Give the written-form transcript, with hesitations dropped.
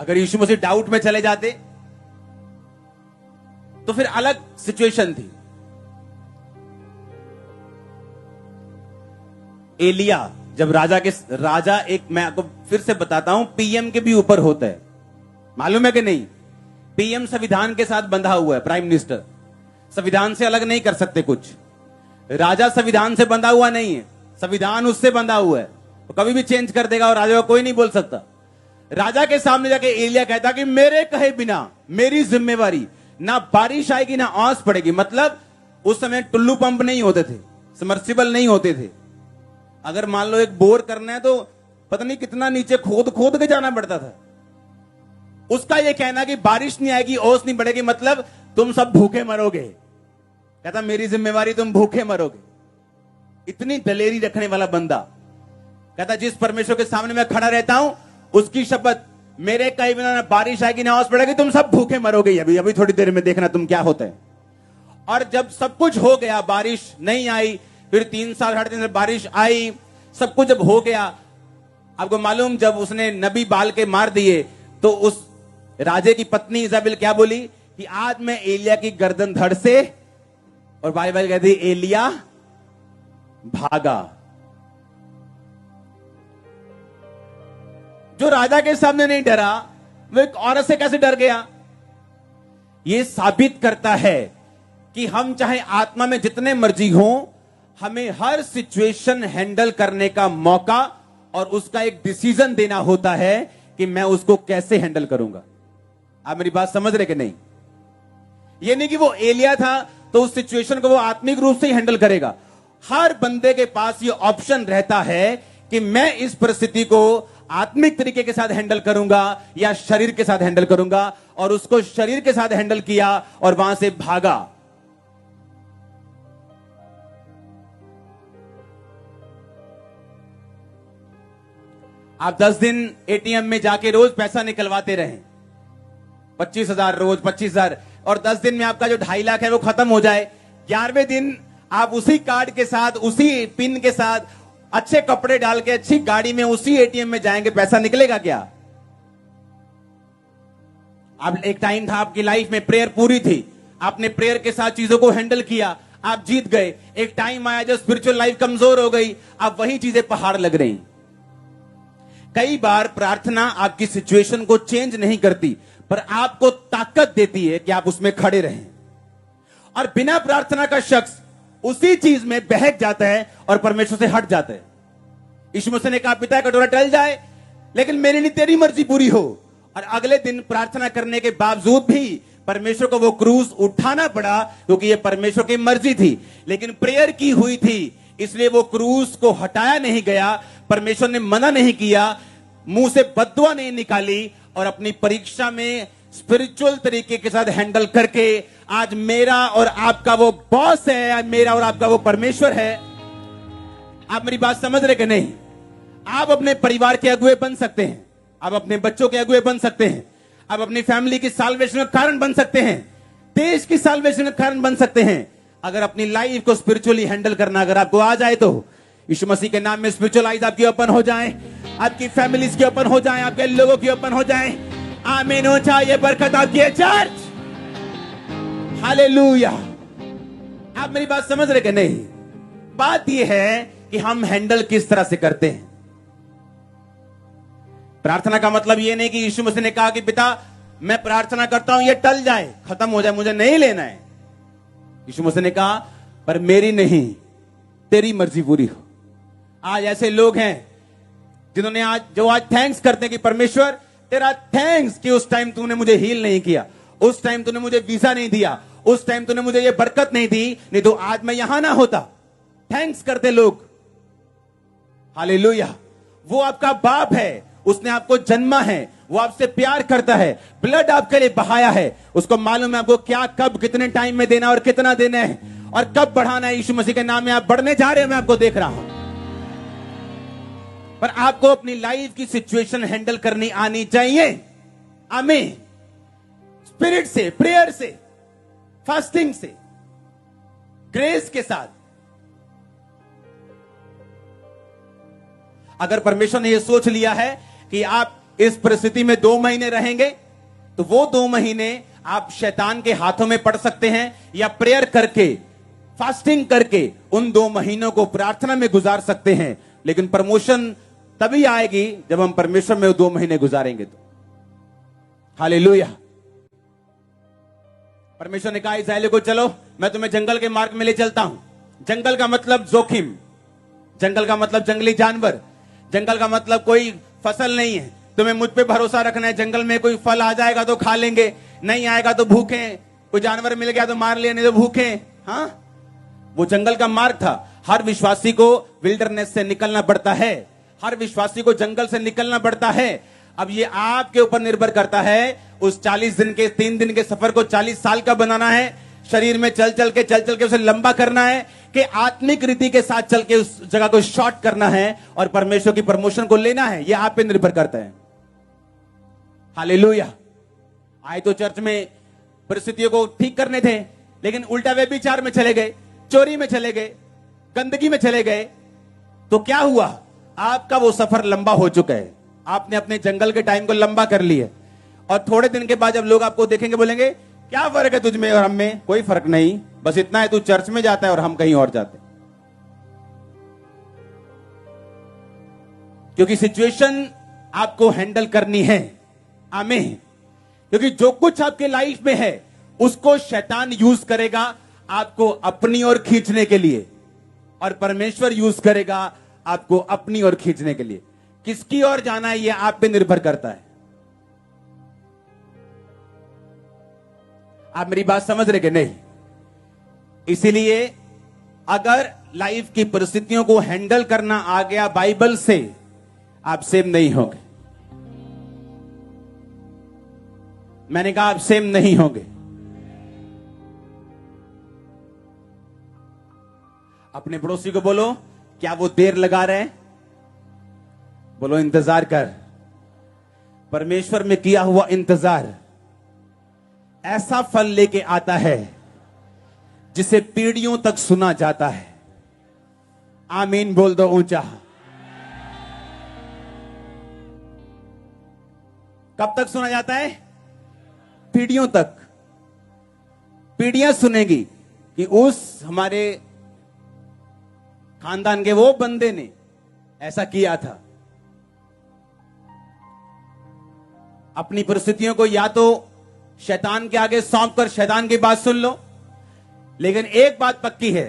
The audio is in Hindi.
अगर यीशु मसीह डाउट में चले जाते तो फिर अलग सिचुएशन थी। एलिया जब राजा एक, मैं आपको फिर से बताता हूं, पीएम के भी ऊपर होता है, मालूम है कि नहीं? पीएम संविधान के साथ बंधा हुआ है, प्राइम मिनिस्टर संविधान से अलग नहीं कर सकते कुछ। राजा संविधान से बंधा हुआ नहीं है, संविधान उससे बंधा हुआ है, तो कभी भी चेंज कर देगा और राजा को कोई नहीं बोल सकता। राजा के सामने जाके एलिया कहता कि मेरे कहे बिना, मेरी जिम्मेवारी, ना बारिश आएगी ना ओस पड़ेगी। मतलब उस समय टुल्लू पंप नहीं होते थे, सबमर्सिबल नहीं होते थे। अगर मान लो एक बोर करना है तो पता नहीं कितना नीचे खोद खोद के जाना पड़ता था। उसका यह कहना कि बारिश नहीं आएगी, ओस नहीं पड़ेगी, मतलब तुम सब भूखे मरोगे। कहता मेरी जिम्मेवारी, तुम भूखे मरोगे। इतनी दलेरी रखने वाला बंदा कहता जिस परमेश्वर के सामने मैं खड़ा रहता हूं उसकी शपथ, मेरे कहीं बिना ना बारिश आएगी ना ओस पड़ेगी, तुम सब भूखे मरोगे। अभी थोड़ी देर में देखना तुम क्या होता है। और जब सब कुछ हो गया, बारिश नहीं आई, फिर 3 साल 3.5 साल बारिश आई, सब कुछ जब हो गया, आपको मालूम जब उसने नबी बाल के मार दिए तो उस राजे की पत्नी इजाबेल क्या बोली कि आज मैं एलिया की गर्दन धड़ से, और बाइबल कहती एलिया भागा। जो राजा के सामने नहीं डरा वो एक औरत से कैसे डर गया? यह साबित करता है कि हम चाहे आत्मा में जितने मर्जी हों, हमें हर सिचुएशन हैंडल करने का मौका और उसका एक डिसीजन देना होता है कि मैं उसको कैसे हैंडल करूंगा। आप मेरी बात समझ रहे कि नहीं? यह नहीं कि वो एलिया था तो उस सिचुएशन को वो आत्मिक रूप से ही हैंडल करेगा। हर बंदे के पास ये ऑप्शन रहता है कि मैं इस परिस्थिति को आत्मिक तरीके के साथ हैंडल करूंगा या शरीर के साथ हैंडल करूंगा, और उसको शरीर के साथ हैंडल किया और वहां से भागा। आप 10 दिन एटीएम में जाके रोज पैसा निकलवाते रहे, 25,000 रोज 25,000, और 10 दिन में आपका जो 2.5 लाख है वो खत्म हो जाए। 11वें दिन आप उसी कार्ड के साथ, उसी पिन के साथ, अच्छे कपड़े डाल के अच्छी गाड़ी में उसी एटीएम में जाएंगे, पैसा निकलेगा क्या? आप एक टाइम था आपकी लाइफ में प्रेयर पूरी थी, आपने प्रेयर के साथ चीजों को हैंडल किया, आप जीत गए। एक टाइम आया जब स्पिरिचुअल लाइफ कमजोर हो गई, अब वही चीजें पहाड़ लग रही। कई बार प्रार्थना आपकी सिचुएशन को चेंज नहीं करती, पर आपको ताकत देती है कि आप उसमें खड़े रहें। और बिना प्रार्थना का शख्स उसी चीज में बहक जाता है और परमेश्वर से हट जाता है। यीशु मसीह ने कहा पिता कटोरा टल जाए लेकिन मेरी नहीं तेरी मर्जी पूरी हो। और अगले दिन प्रार्थना करने के बावजूद भी परमेश्वर को वो क्रूस उठाना पड़ा, क्योंकि ये परमेश्वर की मर्जी थी। लेकिन प्रेयर की हुई थी, इसलिए वो क्रूस को हटाया नहीं गया, परमेश्वर ने मना नहीं किया, मुंह से बद्दुआ नहीं निकाली, और अपनी परीक्षा में स्पिरिचुअल तरीके के साथ हैंडल करके आज मेरा और आपका वो बॉस है, मेरा और आपका वो परमेश्वर है। आप मेरी बात समझ रहे कि नहीं? आप अपने परिवार के अगुए बन सकते हैं, आप अपने बच्चों के अगुए बन सकते हैं, आप अपनी फैमिली की साल्वेशन का कारण बन सकते हैं, देश की साल्वेशन का कारण बन सकते हैं, अगर अपनी लाइफ को स्पिरिचुअली हैंडल करना अगर आपको आ जाए तो। यीशु मसीह के नाम में स्पिरिचुअल आइज आपकी ओपन हो जाए, आपकी फैमिलीज की ओपन हो जाए, आपके लोगों की ओपन हो जाए। आमीन हो जाए, ये बरकत आपकी है चर्च। हालेलुया। आप मेरी बात समझ रहे कि नहीं? बात यह है कि हम हैंडल किस तरह से करते हैं। प्रार्थना का मतलब यह नहीं कि यीशु मसीह ने कहा कि पिता मैं प्रार्थना करता हूं ये टल जाए, खत्म हो जाए, मुझे नहीं लेना है। यीशु मसीह ने कहा पर मेरी नहीं तेरी मर्जी पूरी हो। आज ऐसे लोग हैं जिन्होंने आज थैंक्स करते हैं कि परमेश्वर तेरा थैंक्स कि उस टाइम तूने मुझे हील नहीं किया, उस टाइम तूने मुझे वीजा नहीं दिया, उस टाइम तूने मुझे ये बरकत नहीं दी, नहीं तो आज मैं यहां ना होता। थैंक्स करते लोग। हालेलुया। वो आपका बाप है, उसने आपको जन्मा है, वो आपसे प्यार करता है, ब्लड आपके लिए बहाया है, उसको मालूम है आपको क्या कब कितने टाइम में देना और कितना देना है और कब बढ़ाना है। यीशु मसीह के नाम में आप बढ़ने जा रहे हैं, मैं आपको देख रहा हूं। पर आपको अपनी लाइफ की सिचुएशन हैंडल करनी आनी चाहिए। आमीन। स्पिरिट से, प्रेयर से, फास्टिंग से, ग्रेस के साथ। अगर परमेश्वर ने यह सोच लिया है कि आप इस परिस्थिति में 2 महीने रहेंगे, तो वो 2 महीने आप शैतान के हाथों में पड़ सकते हैं, या प्रेयर करके, फास्टिंग करके उन 2 महीनों को प्रार्थना में गुजार सकते हैं। लेकिन प्रमोशन तभी आएगी जब हम परमेश्वर में 2 महीने गुजारेंगे तो। हालेलुया। परमेश्वर ने कहा इस्राएल को, चलो मैं तुम्हें जंगल के मार्ग में ले चलता हूं। जंगल का मतलब जोखिम, जंगल का मतलब जंगली जानवर, जंगल का मतलब कोई फसल नहीं है। तुम्हें मुझ पे भरोसा रखना है। जंगल में कोई फल आ जाएगा तो खा लेंगे, नहीं आएगा तो भूखे, कोई जानवर मिल गया तो मार लिया, नहीं तो भूखे। हाँ, वो जंगल का मार्ग था। हर विश्वासी को विल्डरनेस से निकलना पड़ता है, हर विश्वासी को जंगल से निकलना पड़ता है। अब ये आपके ऊपर निर्भर करता है, उस 40 दिन के 3 दिन के सफर को 40 साल का बनाना है, शरीर में चल चल के उसे लंबा करना है, कि आत्मिक रीति के साथ चल के उस जगह को शॉर्ट करना है और परमेश्वर की प्रमोशन को लेना है। यह आप पे निर्भर करता है। हालेलुया। आए तो चर्च में परिस्थितियों को ठीक करने थे, लेकिन उल्टा वे विचार में चले गए, चोरी में चले गए, गंदगी में चले गए, तो क्या हुआ? आपका वो सफर लंबा हो चुका है। आपने अपने जंगल के टाइम को लंबा कर लिया, और थोड़े दिन के बाद जब लोग आपको देखेंगे बोलेंगे क्या फर्क है तुझ में और हम में? कोई फर्क नहीं, बस इतना है तू चर्च में जाता है और हम कहीं और जाते हैं। क्योंकि सिचुएशन आपको हैंडल करनी है। आमीन। क्योंकि जो कुछ आपके लाइफ में है उसको शैतान यूज करेगा आपको अपनी ओर खींचने के लिए, और परमेश्वर यूज करेगा आपको अपनी ओर खींचने के लिए। किसकी ओर जाना है यह आप पे निर्भर करता है। आप मेरी बात समझ रहे कि नहीं? इसीलिए अगर लाइफ की परिस्थितियों को हैंडल करना आ गया बाइबल से, आप सेम नहीं होंगे। मैंने कहा आप सेम नहीं होंगे। अपने पड़ोसी को बोलो, क्या वो देर लगा रहे हैं? बोलो इंतजार कर। परमेश्वर में किया हुआ इंतजार ऐसा फल लेके आता है जिसे पीढ़ियों तक सुना जाता है। आमीन बोल दो ऊंचा। कब तक सुना जाता है? पीढ़ियों तक। पीढ़ियां सुनेगी कि उस हमारे खानदान के वो बंदे ने ऐसा किया था। अपनी परिस्थितियों को या तो शैतान के आगे सौंप कर शैतान की बात सुन लो, लेकिन एक बात पक्की है,